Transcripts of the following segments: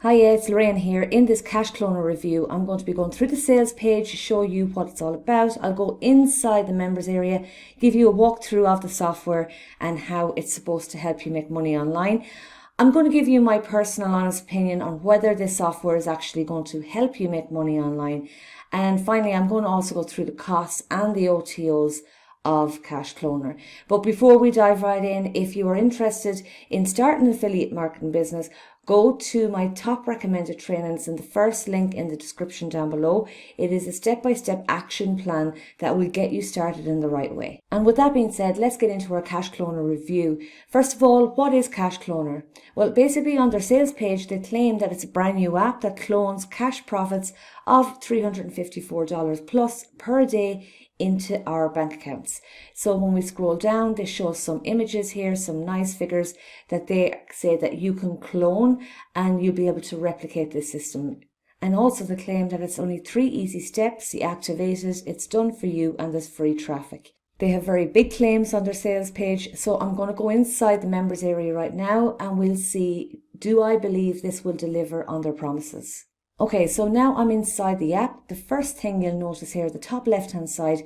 Hiya, it's Lorraine here. In this Cash Cloner review, I'm going to be going through the sales page to show you what it's all about. I'll go inside the members area, give you a walkthrough of the software and how it's supposed to help you make money online. I'm going to give you my personal honest opinion on whether this software is actually going to help you make money online. And finally, I'm going to also go through the costs and the OTO'S of Cash Cloner. But before we dive right in, if you are interested in starting an affiliate marketing business, go to my top recommended trainings in the first link in the description down below. It is a step-by-step action plan that will get you started in the right way. And with that being said, let's get into our Cash Cloner review. First of all, what is Cash Cloner? Well, basically on their sales page, they claim that it's a brand new app that clones cash profits of $354 plus per day into our bank accounts. So when we scroll down, they show some images here, some nice figures that they say that you can clone and you'll be able to replicate this system. And also they claim that it's only 3 easy steps. You activate it, it's done for you, and there's free traffic. They have very big claims on their sales page. So I'm going to go inside the members area right now and we'll see, do I believe this will deliver on their promises? Okay, so now I'm inside the app. The first thing you'll notice here at the top left-hand side,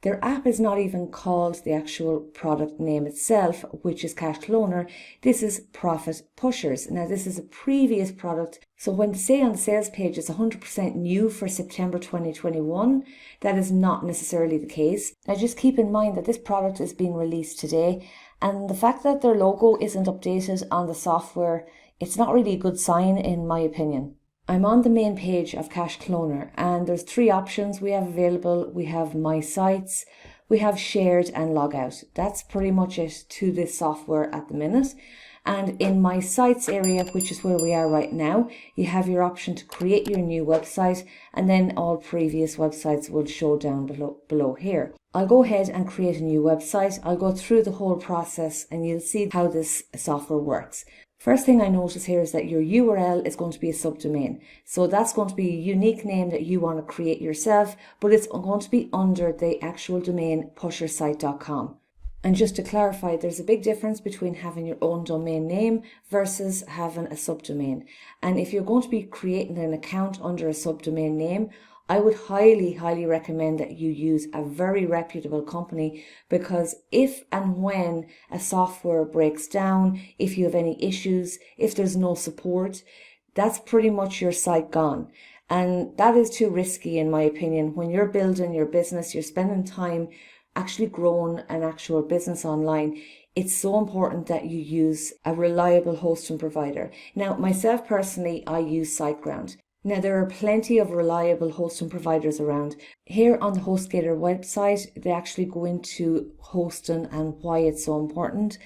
their app is not even called the actual product name itself, which is Cash Cloner. This is Profit Pushers. Now, this is a previous product. So when they say on the sales page it's 100% new for September 2021, that is not necessarily the case. Now, just keep in mind that this product is being released today, and the fact that their logo isn't updated on the software, it's not really a good sign in my opinion. I'm on the main page of Cash Cloner and there's 3 options we have available. We have My Sites, we have Shared and Logout. That's pretty much it to this software at the minute. And in My Sites area, which is where we are right now, you have your option to create your new website, and then all previous websites will show down below here. I'll go ahead and create a new website. I'll go through the whole process and you'll see how this software works. First thing I notice here is that your URL is going to be a subdomain. So that's going to be a unique name that you want to create yourself, but it's going to be under the actual domain pushersite.com. And just to clarify, there's a big difference between having your own domain name versus having a subdomain. And if you're going to be creating an account under a subdomain name, I would highly recommend that you use a very reputable company, because if and when a software breaks down, if you have any issues, if there's no support, that's pretty much your site gone. And that is too risky in my opinion. When you're building your business, you're spending time actually growing an actual business online, it's so important that you use a reliable hosting provider. Now, myself personally, I use SiteGround. Now, there are plenty of reliable hosting providers around. Here on the HostGator website, they actually go into hosting and why it's so important.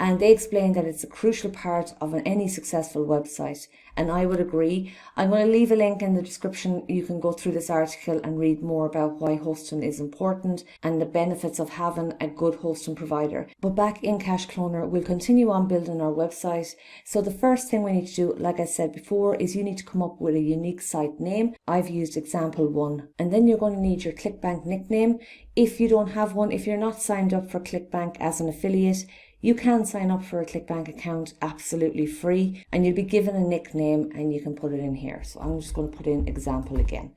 And they explain that it's a crucial part of any successful website. And I would agree. I'm going to leave a link in the description. You can go through this article and read more about why hosting is important and the benefits of having a good hosting provider. But back in Cash Cloner, we'll continue on building our website. So the first thing we need to do, like I said before, is you need to come up with a unique site name. I've used example 1. And then you're going to need your ClickBank nickname. If you don't have one, if you're not signed up for ClickBank as an affiliate, you can sign up for a ClickBank account absolutely free, and you'll be given a nickname and you can put it in here. So I'm just going to put in example again.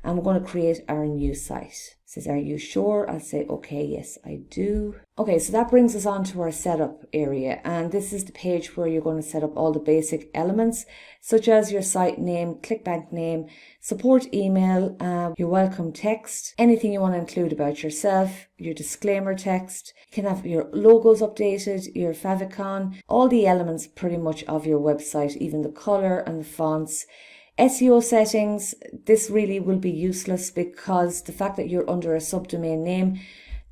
And we're going to create our new site. It says, are you sure? I'll say, okay, yes, I do. Okay, so that brings us on to our setup area. And this is the page where you're going to set up all the basic elements, such as your site name, ClickBank name, support email, your welcome text, anything you want to include about yourself, your disclaimer text. You can have your logos updated, your favicon, all the elements pretty much of your website, even the color and the fonts. SEO settings, this really will be useless because the fact that you're under a subdomain name,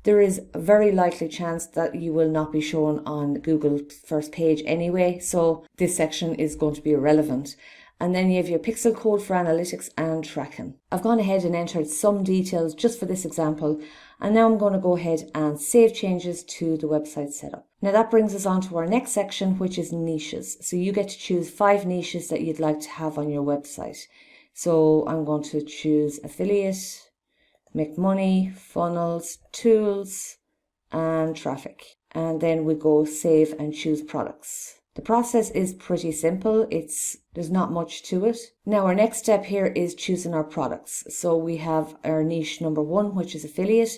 there is a very likely chance that you will not be shown on Google's first page anyway. So this section is going to be irrelevant. And then you have your pixel code for analytics and tracking. I've gone ahead and entered some details just for this example. And now I'm going to go ahead and save changes to the website setup. Now that brings us on to our next section, which is niches. So you get to choose 5 niches that you'd like to have on your website. So I'm going to choose affiliate, make money, funnels, tools, and traffic. And then we go save and choose products. The process is pretty simple. There's not much to it. Now our next step here is choosing our products. So we have our niche number 1, which is affiliate.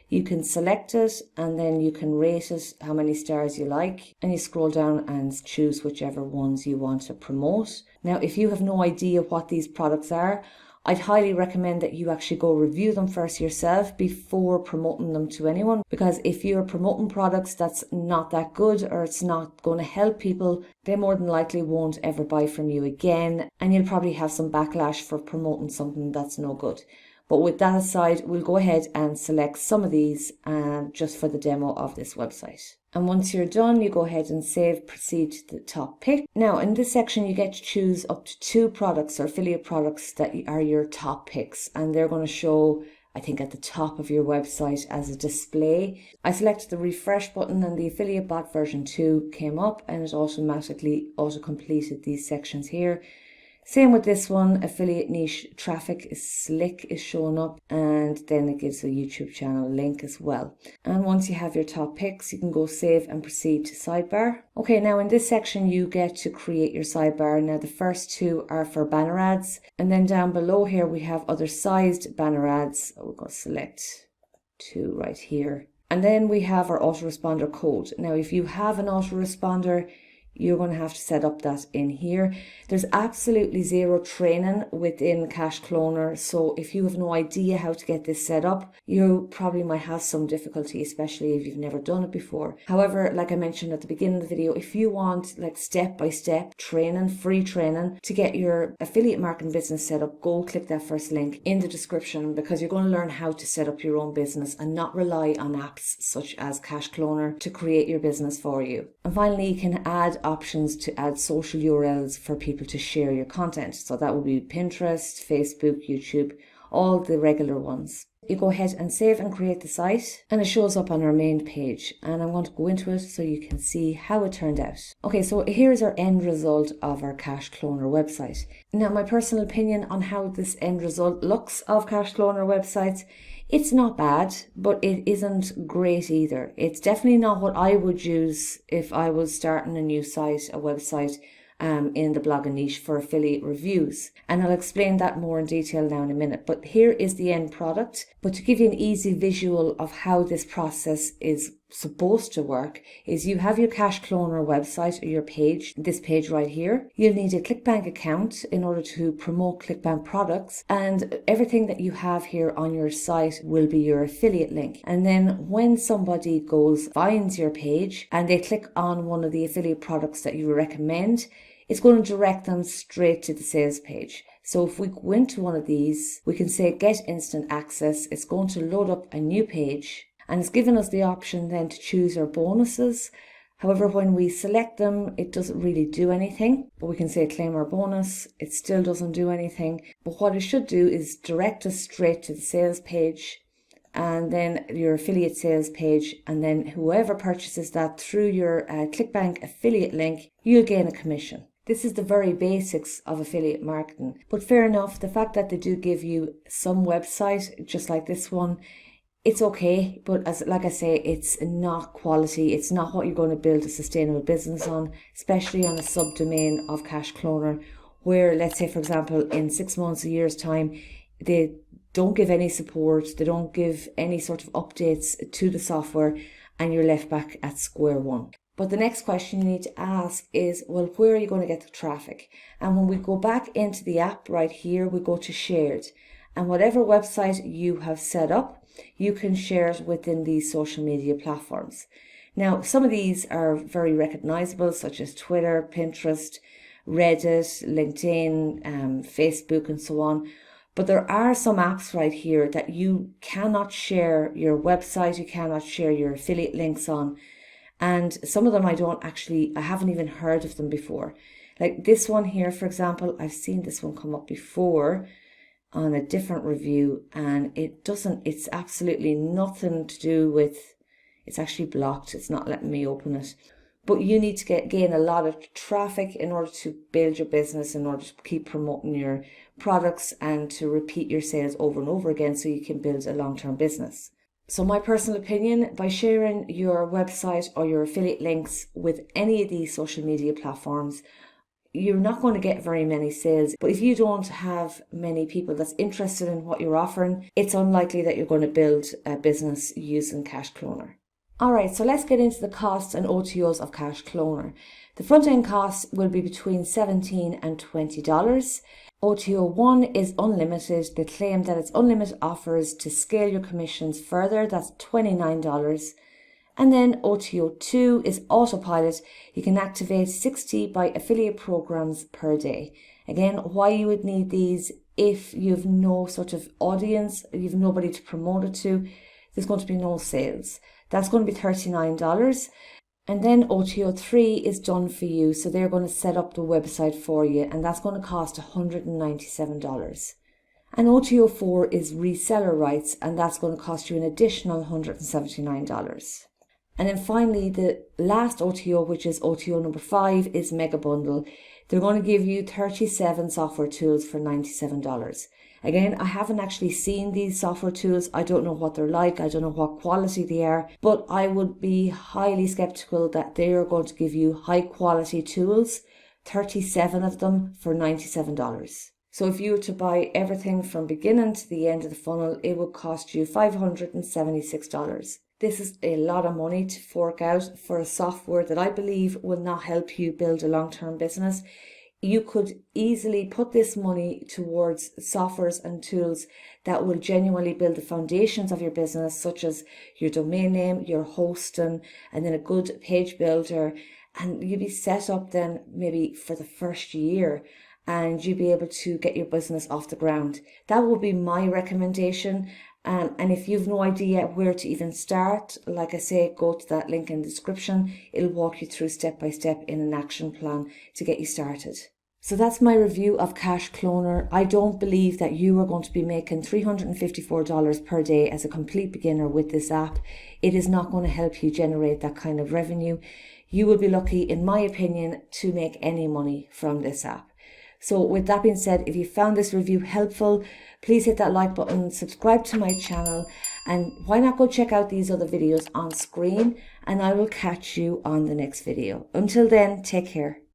You can select it and then you can rate it how many stars you like, and you scroll down and choose whichever ones you want to promote. Now, if you have no idea what these products are, I'd highly recommend that you actually go review them first yourself before promoting them to anyone, because if you're promoting products that's not that good or it's not going to help people, they more than likely won't ever buy from you again, and you'll probably have some backlash for promoting something that's no good. But with that aside, we'll go ahead and select some of these just for the demo of this website. And once you're done, you go ahead and save, proceed to the top pick. Now in this section, you get to choose up to 2 products or affiliate products that are your top picks. And they're going to show, I think, at the top of your website as a display. I selected the refresh button and the affiliate bot version 2 came up, and it automatically auto-completed these sections here. Same with this one, affiliate niche traffic is slick is showing up, and then it gives a YouTube channel link as well. And once you have your top picks, you can go save and proceed to sidebar. Okay, now in this section you get to create your sidebar. Now the first 2 are for banner ads, and then down below here we have other sized banner ads. We're going to select 2 right here. And then we have our autoresponder code. Now if you have an autoresponder, you're going to have to set up that in here. There's absolutely zero training within Cash Cloner, so if you have no idea how to get this set up, you probably might have some difficulty, especially if you've never done it before. However, like I mentioned at the beginning of the video, if you want like step-by-step training, free training to get your affiliate marketing business set up, go click that first link in the description, because you're going to learn how to set up your own business and not rely on apps such as Cash Cloner to create your business for you. And finally, you can add options to add social URLs for people to share your content. So that would be Pinterest, Facebook, YouTube, all the regular ones. You go ahead and save and create the site, and it shows up on our main page, and I'm going to go into it so you can see how it turned out. Okay, so here's our end result of our Cash Cloner website. Now my personal opinion on how this end result looks of Cash Cloner websites, it's not bad, but it isn't great either. It's definitely not what I would use if I was starting a new site, a website, in the blogging niche for affiliate reviews. And I'll explain that more in detail now in a minute. But here is the end product. But to give you an easy visual of how this process is supposed to work, is you have your Cash Cloner website or your page, this page right here. You'll need a ClickBank account in order to promote ClickBank products, and everything that you have here on your site will be your affiliate link. And then when somebody finds your page and they click on one of the affiliate products that you recommend, it's going to direct them straight to the sales page. So if we go into one of these, we can say get instant access. It's going to load up a new page, and it's given us the option then to choose our bonuses. However, when we select them, it doesn't really do anything. But we can say claim our bonus. It still doesn't do anything. But what it should do is direct us straight to the sales page, and then your affiliate sales page, and then whoever purchases that through your ClickBank affiliate link, you'll gain a commission. This is the very basics of affiliate marketing. But fair enough, the fact that they do give you some website, just like this one, it's okay. But like I say, it's not quality. It's not what you're going to build a sustainable business on, especially on a subdomain of Cash Cloner, where, let's say, for example, in 6 months, a year's time, they don't give any support. They don't give any sort of updates to the software, and you're left back at square one. But the next question you need to ask is, well, where are you going to get the traffic? And when we go back into the app right here, we go to shared. And whatever website you have set up, you can share it within these social media platforms. Now, some of these are very recognizable, such as Twitter, Pinterest, Reddit, LinkedIn, Facebook, and so on. But there are some apps right here that you cannot share your website, you cannot share your affiliate links on. And some of them I haven't even heard of them before. Like this one here, for example, I've seen this one come up before on a different review, and it's absolutely nothing to do with, it's actually blocked. It's not letting me open it. But you need to gain a lot of traffic in order to build your business, in order to keep promoting your products and to repeat your sales over and over again so you can build a long-term business. So my personal opinion, by sharing your website or your affiliate links with any of these social media platforms, you're not going to get very many sales. But if you don't have many people that's interested in what you're offering, it's unlikely that you're going to build a business using Cash Cloner. All right, so let's get into the costs and OTOs of Cash Cloner. The front end costs will be between $17 and $20. OTO 1 is unlimited. They claim that it's unlimited offers to scale your commissions further. That's $29. And then OTO 2 is autopilot. You can activate 60 by affiliate programs per day. Again, why you would need these if you've no sort of audience, you've nobody to promote it to, there's going to be no sales. That's going to be $39. And then OTO 3 is done for you. So they're going to set up the website for you, and that's going to cost $197. And OTO 4 is reseller rights, and that's going to cost you an additional $179. And then finally, the last OTO, which is OTO number 5, is Mega Bundle. They're going to give you 37 software tools for $97. Again, I haven't actually seen these software tools. I don't know what they're like. I don't know what quality they are, but I would be highly skeptical that they are going to give you high quality tools, 37 of them for $97. So if you were to buy everything from beginning to the end of the funnel, it would cost you $576. This is a lot of money to fork out for a software that I believe will not help you build a long-term business. You could easily put this money towards softwares and tools that will genuinely build the foundations of your business, such as your domain name, your hosting, and then a good page builder. And you'd be set up then maybe for the first year, and you'd be able to get your business off the ground. That would be my recommendation. And if you've no idea where to even start, like I say, go to that link in the description. It'll walk you through step by step in an action plan to get you started. So that's my review of Cash Cloner. I don't believe that you are going to be making $354 per day as a complete beginner with this app. It is not going to help you generate that kind of revenue. You will be lucky, in my opinion, to make any money from this app. So with that being said, if you found this review helpful, please hit that like button, subscribe to my channel, and why not go check out these other videos on screen, and I will catch you on the next video. Until then, take care.